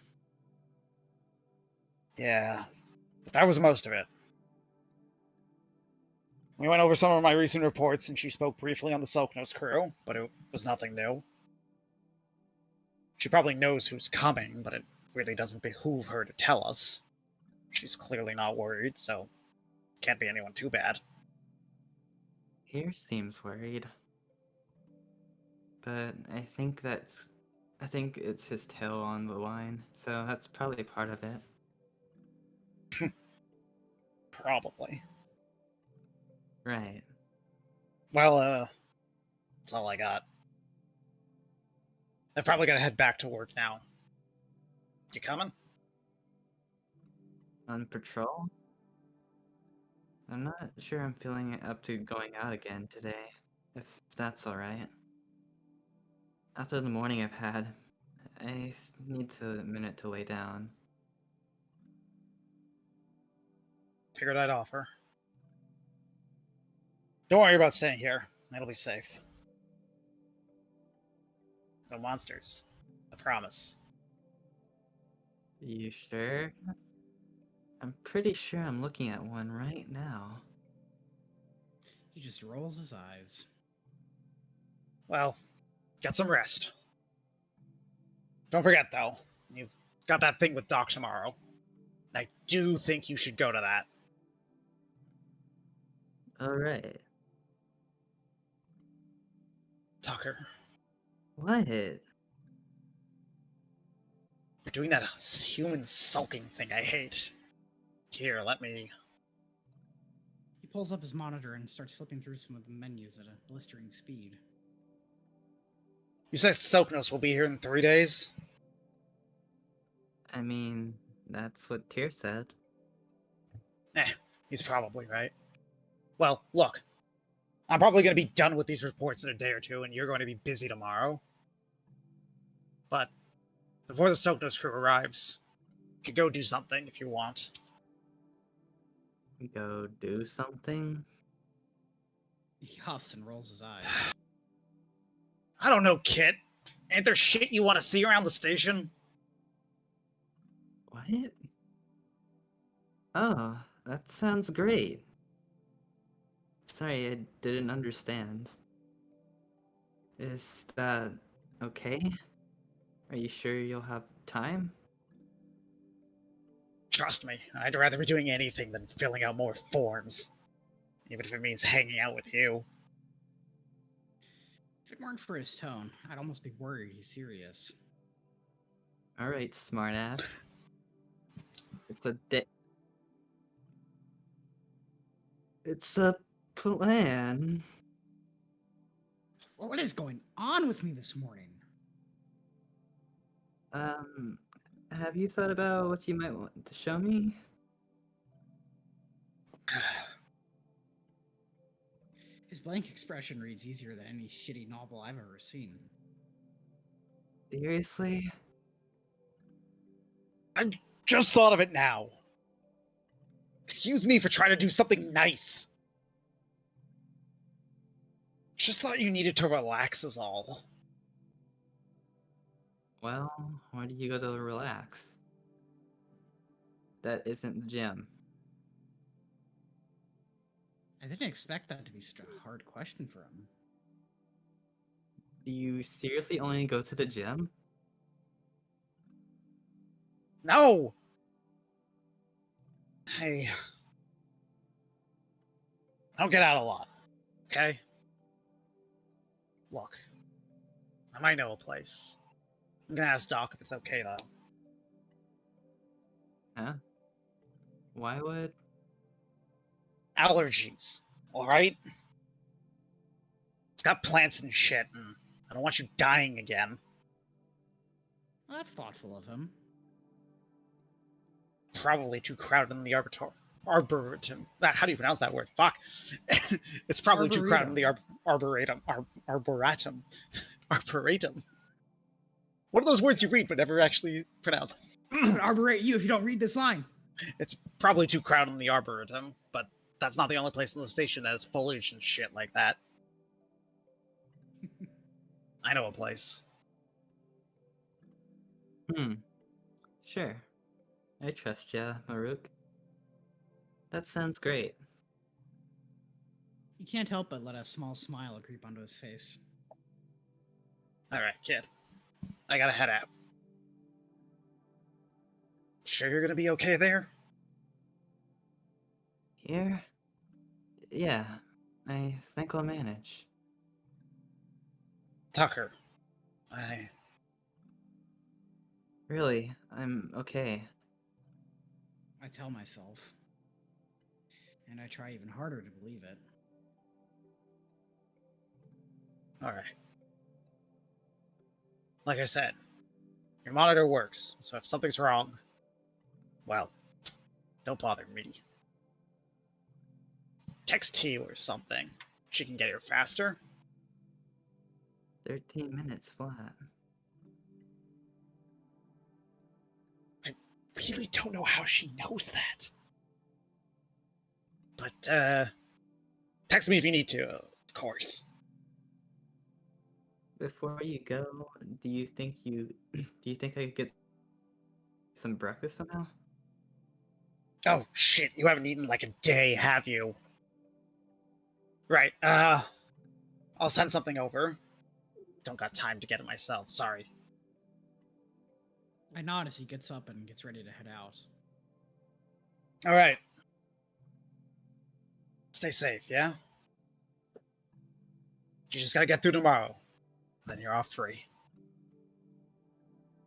Yeah, but that was most of it. We went over some of my recent reports, and she spoke briefly on the Selknos crew, but it was nothing new. She probably knows who's coming, but it really doesn't behoove her to tell us. She's clearly not worried, so can't be anyone too bad. Here seems worried. but I think it's his tail on the line, so that's probably part of it. Probably. Right. Well, that's all I got. I'm probably gonna head back to work now. You coming? On patrol? I'm not sure I'm feeling up to going out again today, if that's alright. After the morning I've had, I need a minute to lay down. Figured I'd offer. Don't worry about staying here. It'll be safe. No monsters. I promise. You sure? I'm pretty sure I'm looking at one right now. He just rolls his eyes. Well, get some rest. Don't forget, though, you've got that thing with Doc tomorrow. And I do think you should go to that. Alright. Tucker, What? you're doing that human sulking thing I hate. Here, let me... He pulls up his monitor and starts flipping through some of the menus at a blistering speed. You said Soknos will be here in 3 days? I mean, that's what Tyr said. He's probably right. Well, look. I'm probably going to be done with these reports in a day or two, and you're going to be busy tomorrow. But before the Soknos crew arrives, you could go do something if you want. Go do something? He huffs and rolls his eyes. I don't know, kid. Ain't there shit you want to see around the station? What? Oh, that sounds great. Sorry, I didn't understand. Is that okay? Are you sure you'll have time? Trust me, I'd rather be doing anything than filling out more forms. Even if it means hanging out with you. If it weren't for his tone, I'd almost be worried he's serious. Alright, smartass. It's a di- It's a plan. What is going on with me this morning? Have you thought about what you might want to show me? His blank expression reads easier than any shitty novel I've ever seen. Seriously? I just thought of it now. Excuse me for trying to do something nice. Just thought you needed to relax is all. Well, where do you go to relax? That isn't the gym. I didn't expect that to be such a hard question for him. Do you seriously only go to the gym? No! Hey. I don't get out a lot, okay? Look. I might know a place. I'm gonna ask Doc if it's okay, though. Huh? Why would? Allergies, alright? It's got plants and shit, and I don't want you dying again. Well, that's thoughtful of him. Probably too crowded in the arboretum. How do you pronounce that word? Fuck. It's probably too crowded in the arboretum. Arboretum. Arboretum. What are those words you read but never actually pronounce? I would arborate you if you don't read this line. It's probably too crowded in the arboretum, but that's not the only place in the station that has foliage and shit like that. I know a place. Sure. I trust ya, Marruk. That sounds great. He can't help but let a small smile creep onto his face. Alright, kid. I gotta head out. Sure you're gonna be okay there? Here? Yeah, I think I'll manage. Tucker. I Really, I'm okay. I tell myself. And I try even harder to believe it. all right. Like I said, your monitor works, so if something's wrong, well, don't bother me. Text T or something. She can get here faster. 13 minutes flat. I really don't know how she knows that. But, text me if you need to, of course. Before you go, do you think I could get some breakfast somehow? Oh, shit, you haven't eaten like a day, have you? Right, I'll send something over. Don't got time to get it myself, sorry. I nod as he gets up and gets ready to head out. Alright. Stay safe, yeah? You just gotta get through tomorrow. Then you're off free.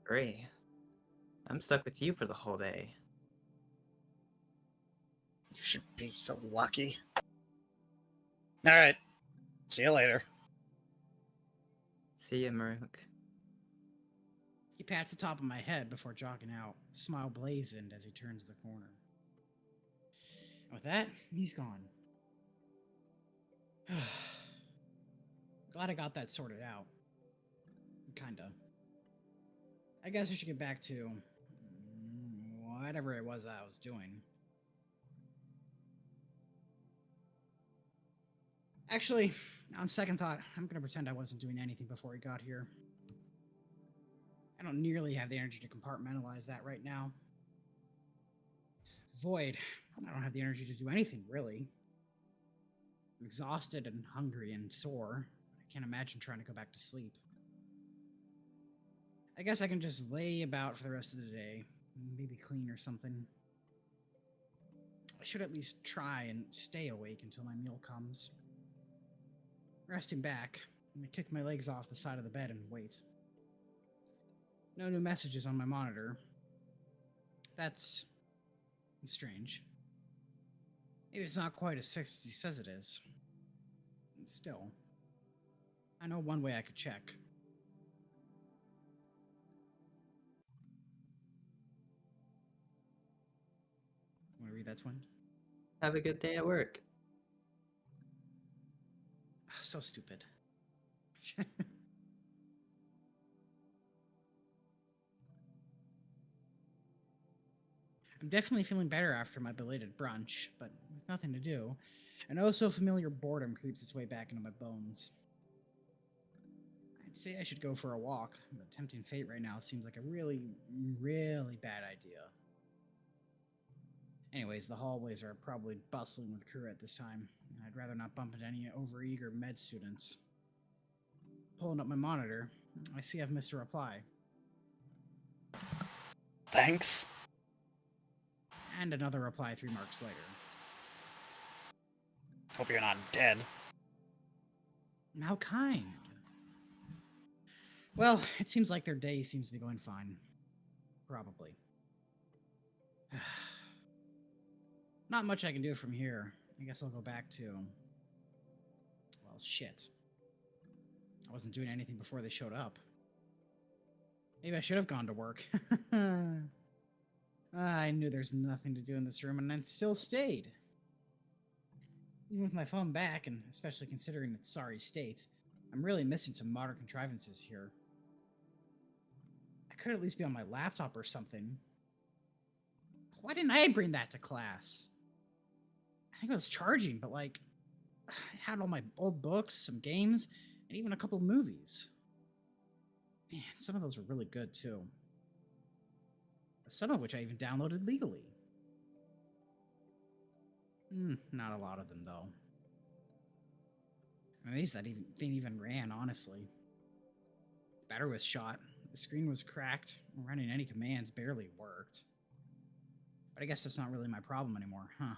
Great. I'm stuck with you for the whole day. You should be so lucky. Alright. See you later. See ya, Marruk. He pats the top of my head before jogging out, smile blazoned as he turns the corner. And with that, he's gone. Glad I got that sorted out. Kinda. I guess I should get back to whatever it was I was doing. Actually, on second thought, I'm gonna pretend I wasn't doing anything before he got here. I don't nearly have the energy to compartmentalize that right now. Void, I don't have the energy to do anything, really. I'm exhausted and hungry and sore. I can't imagine trying to go back to sleep. I guess I can just lay about for the rest of the day. Maybe clean or something. I should at least try and stay awake until my meal comes. Resting back, I'm gonna kick my legs off the side of the bed and wait. No new messages on my monitor. That's strange. Maybe it's not quite as fixed as he says it is. Still, I know one way I could check. Want to read that, Twin? Have a good day at work. So stupid. I'm definitely feeling better after my belated brunch, but with nothing to do, an oh so familiar boredom creeps its way back into my bones. I'd say I should go for a walk, but tempting fate right now seems like a really, really bad idea. Anyways, the hallways are probably bustling with crew at this time, and I'd rather not bump into any overeager med students. Pulling up my monitor, I see I've missed a reply. Thanks. And another reply 3 marks later. Hope you're not dead. How kind. Well, it seems like their day seems to be going fine. Probably. Not much I can do from here. I guess I'll go back to... well, shit. I wasn't doing anything before they showed up. Maybe I should have gone to work. I knew there's nothing to do in this room, and I still stayed. Even with my phone back, and especially considering its sorry state, I'm really missing some modern contrivances here. I could at least be on my laptop or something. Why didn't I bring that to class? I think it was charging, but like, I had all my old books, some games, and even a couple of movies. Man, some of those were really good too. Some of which I even downloaded legally. Not a lot of them, though. I'm amazed that thing even ran, honestly. The battery was shot, the screen was cracked, and running any commands barely worked. But I guess that's not really my problem anymore, huh?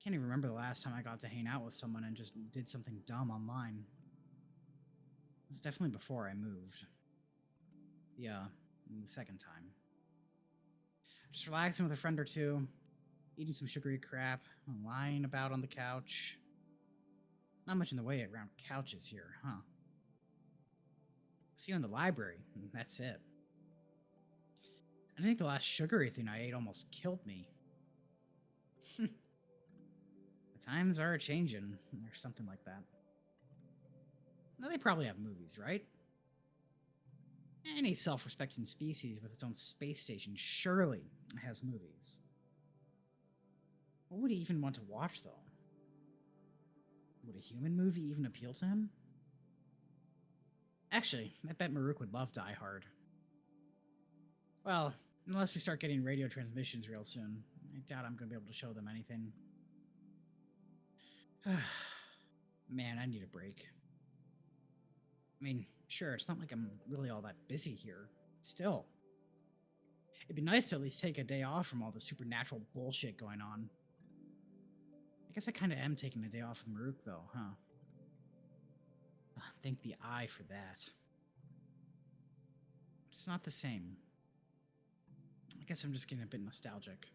I can't even remember the last time I got to hang out with someone and just did something dumb online. It was definitely before I moved. Yeah, the second time. Just relaxing with a friend or two, eating some sugary crap, lying about on the couch. Not much in the way around couches here, huh? A few in the library, and that's it. I think the last sugary thing I ate almost killed me. The times are a-changin', or something like that. Now, they probably have movies, right? Any self-respecting species with its own space station surely has movies. What would he even want to watch, though? Would a human movie even appeal to him? Actually, I bet Marruk would love Die Hard. Well, unless we start getting radio transmissions real soon. I doubt I'm going to be able to show them anything. Man, I need a break. I mean, sure, it's not like I'm really all that busy here. Still. It'd be nice to at least take a day off from all the supernatural bullshit going on. I guess I kind of am taking a day off with Marruk, though, huh? Thank the eye for that. But it's not the same. I guess I'm just getting a bit nostalgic.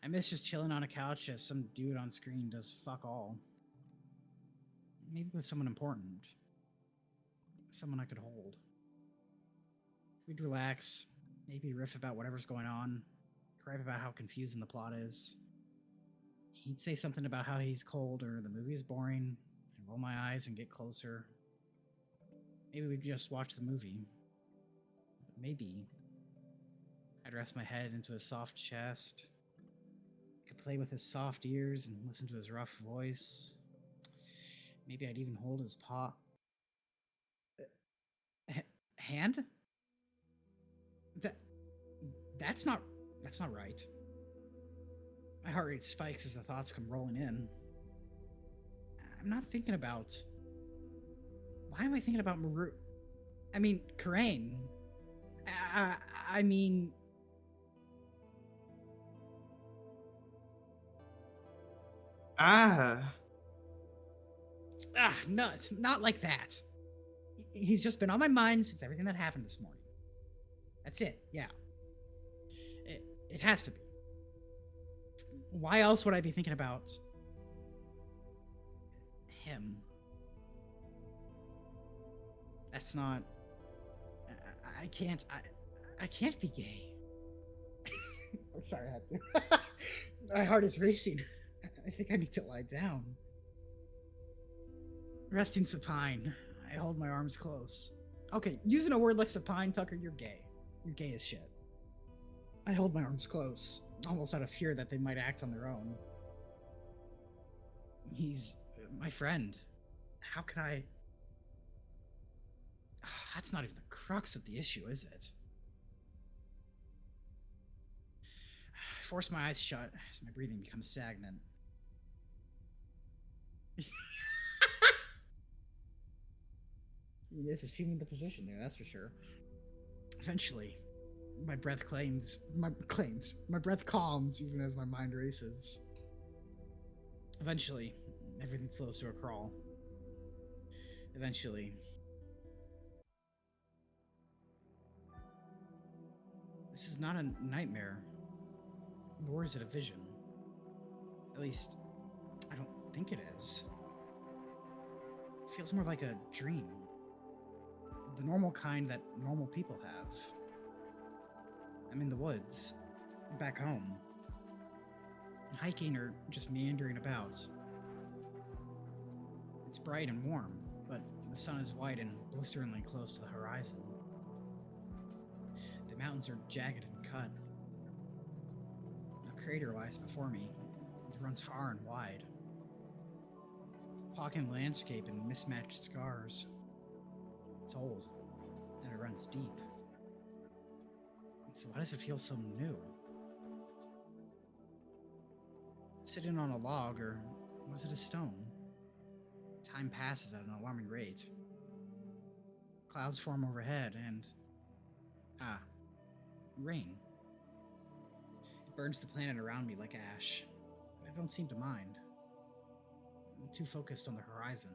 I miss just chilling on a couch as some dude on screen does fuck all. Maybe with someone important. Someone I could hold. We'd relax, maybe riff about whatever's going on, gripe about how confusing the plot is. He'd say something about how he's cold or the movie is boring, and roll my eyes and get closer. Maybe we'd just watch the movie. But maybe I'd rest my head into his soft chest, could play with his soft ears and listen to his rough voice. Maybe I'd even hold his paw. Hand? That's not right. My heart rate spikes as the thoughts come rolling in. I'm not thinking about... Why am I thinking about Marruk? I mean, Karain. I mean... No, it's not like that. He's just been on my mind since everything that happened this morning. That's it, yeah. It has to be. Why else would I be thinking about him? That's not... I can't be gay. I'm sorry, I had to. My heart is racing. I think I need to lie down. Resting supine. I hold my arms close. Okay, using a word like supine, Tucker, you're gay. You're gay as shit. I hold my arms close, almost out of fear that they might act on their own. He's my friend. How can I... That's not even the crux of the issue, is it? I force my eyes shut as my breathing becomes stagnant. He is assuming the position there, that's for sure. Eventually, my breath my breath calms even as my mind races. Eventually, everything slows to a crawl. Eventually. This is not a nightmare, nor is it a vision. At least, I don't think it is. It feels more like a dream. The normal kind that normal people have. I'm in the woods, back home. Hiking or just meandering about. It's bright and warm, but the sun is white and blisteringly close to the horizon. The mountains are jagged and cut. A crater lies before me. It runs far and wide. Pocket landscape and mismatched scars. It's old, and it runs deep. So why does it feel so new? Sitting on a log, or was it a stone? Time passes at an alarming rate. Clouds form overhead, and... rain. It burns the planet around me like ash. I I don't seem to mind. I'm too focused on the horizon.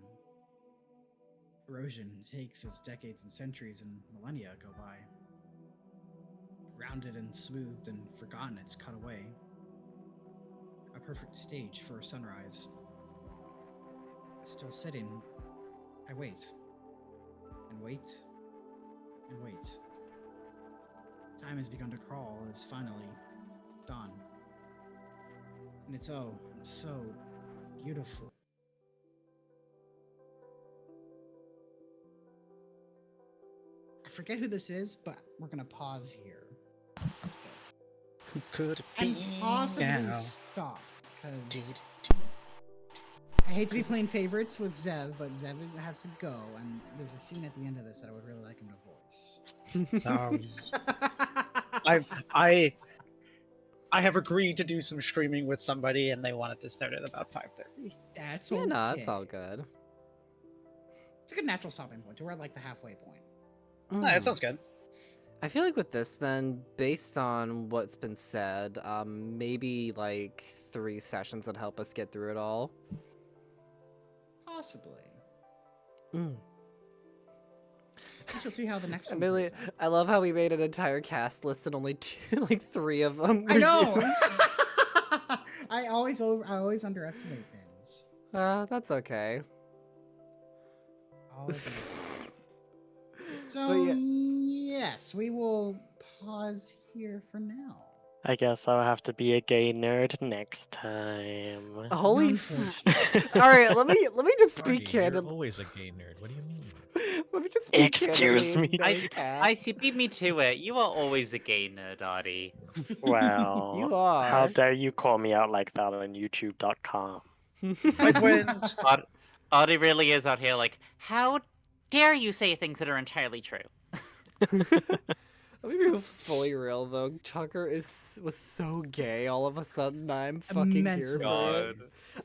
Erosion takes as decades and centuries and millennia go by. Rounded and smoothed and forgotten, it's cut away. A perfect stage for a sunrise. Still sitting, I wait. And wait. And wait. Time has begun to crawl as finally dawn. And it's oh, so beautiful. I forget who this is, but we're gonna pause here. Who could it And be possibly now? stop, because Dude. I hate to be playing favorites with Zev, but has to go, and there's a scene at the end of this that I would really like him to voice. Sorry. I have agreed to do some streaming with somebody, and they wanted to start at about 5:30. That's Yeah, okay. no, it's all good. It's a good natural stopping point. We're at like the halfway point. No, that sounds good. I feel like with this, then, based on what's been said, maybe like 3 sessions would help us get through it all. Possibly. Mm. We shall see how the next one Really, plays out. I love how we made an entire cast list and only 3 of them. I were know. used. I always underestimate things. That's okay. Always underestimate. But So yeah. yes, we will pause here for now. I guess I'll have to be a gay nerd next time. Holy Unfortunately. All right, let me just Artie, speak you're candidly. always a gay nerd. What do you mean? Let me just speak Excuse candidly. me. I beat me to it. You are always a gay nerd, Artie. Well, You are. how dare you call me out like that on YouTube.com? I'd win. Artie really is out here like, how dare you say things that are entirely true? Let me be fully real though. Tucker was so gay all of a sudden. I'm fucking here Immensely. for it.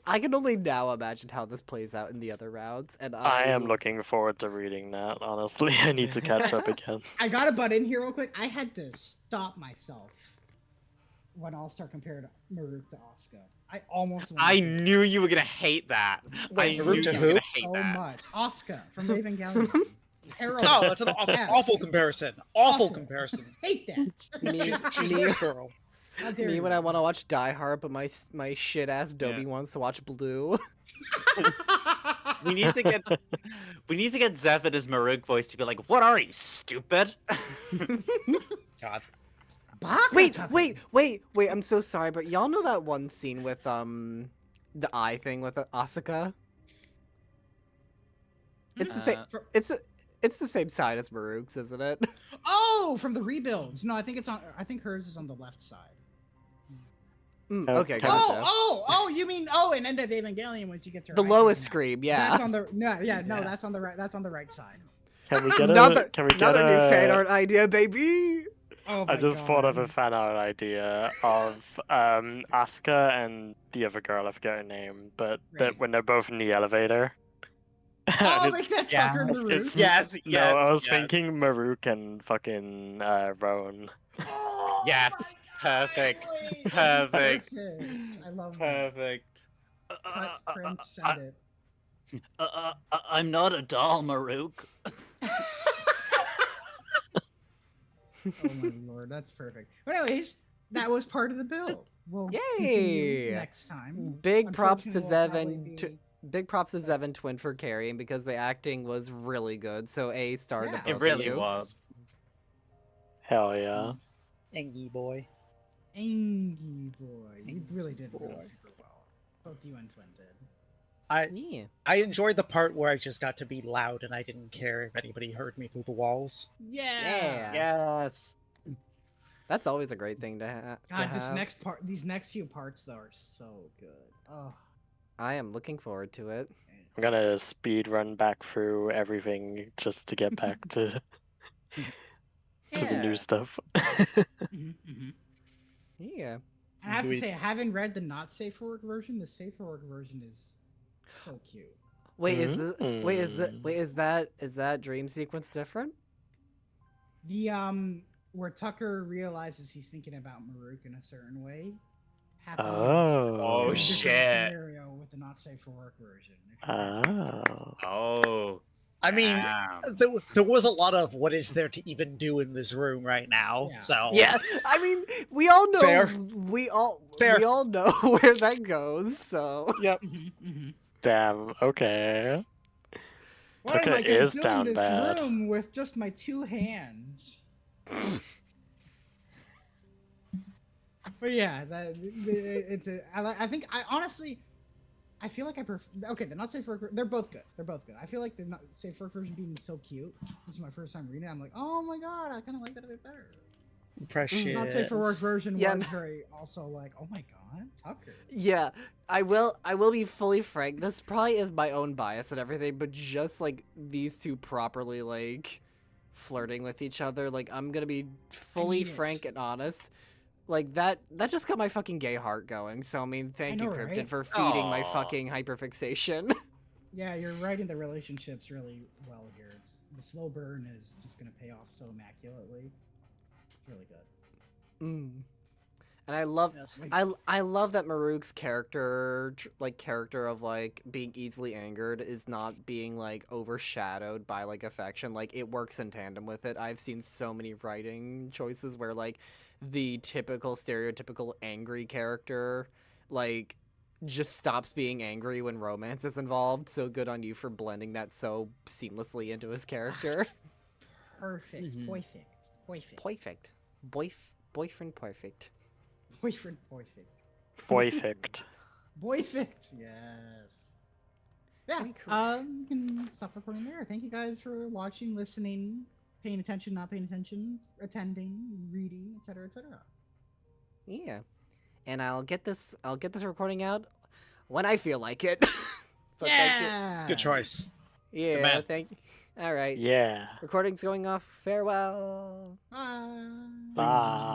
I can only now imagine how this plays out in the other rounds, and I am looking forward to reading that, honestly. I need to catch up again. I gotta butt in here real quick. I had to stop myself when All-Star compared Marruk to Asuka. I almost went I into it knew you were gonna hate that. Wait, I Marruk knew to you who? were gonna hate so that. much. Asuka from Evangelion. Terrible. Oh, that's an awful, Yeah. awful comparison. Awful Awful. comparison. Hate that. me, She's a me, nice girl. How dare me you. when I want to watch Die Hard, but my shit ass Dobby Yeah. wants to watch Blue. We need to get Zev and his Marruk voice to be like, "What are you, stupid?" God. Wait! I'm so sorry, but y'all know that one scene with the eye thing with Asuka? It's the same. It's the same side as Marruk's, isn't it? Oh, from the rebuilds. No, I think hers is on the left side. Okay, Okay. gotcha. Oh, you mean in End of Evangelion when she gets her The eye lowest taken out. scream, yeah. That's on the no, Yeah. that's on the right. That's on the right side. Can we get Another a new fan art idea, baby. Oh I my just thought of a God. fan art idea of Asuka and the other girl, I forget her name, but Right. when they're both in the elevator. Oh, And like it's- that Tucker and it's- Marruk. Yes, no, yes, I was yes. thinking Marruk and fucking Rhoun. Oh, Yes, my God, perfect, wait, perfect. I love that. Perfect. Cut, print, send it. I'm not a doll, Marruk. Oh my lord, that's perfect. But anyways, that was part of the build. We'll Yay! continue next time. Big props to Unfortunately, Zev we'll and probably big props to Zev and Twin for carrying because the acting was really good. So A star to Yeah. both It of really you. was. Hell yeah. Engie boy. Angie boy, you really did Boy. really super well. Both you and Twin did. Yeah. I enjoyed the part where I just got to be loud and I didn't care if anybody heard me through the walls. Yeah. Yes. That's always a great thing to, God, this have. these next few parts though are so good. Oh, I am looking forward to it. I'm gonna speed run back through everything just to get back to the Yeah. new stuff. Mhm, mhm. Yeah. And I have to We- say, I haven't read the not safe for work version. The safe for work version is so cute. Wait, is Mm. that dream sequence different? The where Tucker realizes he's thinking about Marruk in a certain way happens Oh. in a Oh, different shit. scenario with the not safe for work version. if you remember. Oh. Oh. I mean, damn. there was a lot of what is there to even do in this room right now. Yeah. So Yeah, I mean, we all know Fair. we all Fair. know where that goes. So Yep. Damn. Okay. What am Tuka I gonna is do in down this bad. room with just my 2 hands? But yeah, it's a. I think I honestly, I feel like I prefer. Okay, the not safe for work. They're both good. They're both good. I feel like the not safe for work version being so cute. This is my first time reading it. I'm like, oh my god, I kind of like that a bit better. Precious. Not safe for work version Yeah. was very also like, oh my god, Tucker. yeah, I will be fully frank. This probably is my own bias and everything, but just like these two properly like flirting with each other, like I'm gonna be fully need it. frank and honest. Like that just got my fucking gay heart going. So I mean, thank you, know, Cryptid, right? for feeding my Aw. fucking hyperfixation. Yeah, you're writing the relationships really well here. It's the slow burn is just gonna pay off so immaculately. It's really good. And I love Yes. I love that Marruk's character of like being easily angered is not being like overshadowed by like affection. Like it works in tandem with it. I've seen so many writing choices where like the typical stereotypical angry character like just stops being angry when romance is involved. So good on you for blending that so seamlessly into his character. Perfect. Mhm. Perfect. Perfect. Perfect. Boyfriend perfect. Boyfriend. Perfect. Boyfict. Boyfict. Yes. Yeah. Pretty cool. You can stop recording there. Thank you guys for watching, listening, paying attention, not paying attention, attending, reading, etc., etc. Yeah. And I'll get this recording out when I feel like it. But Yeah. Good choice. thank you. Yeah, man. thank you. All right. Yeah. Recording's going off. Farewell. Bye. Bye.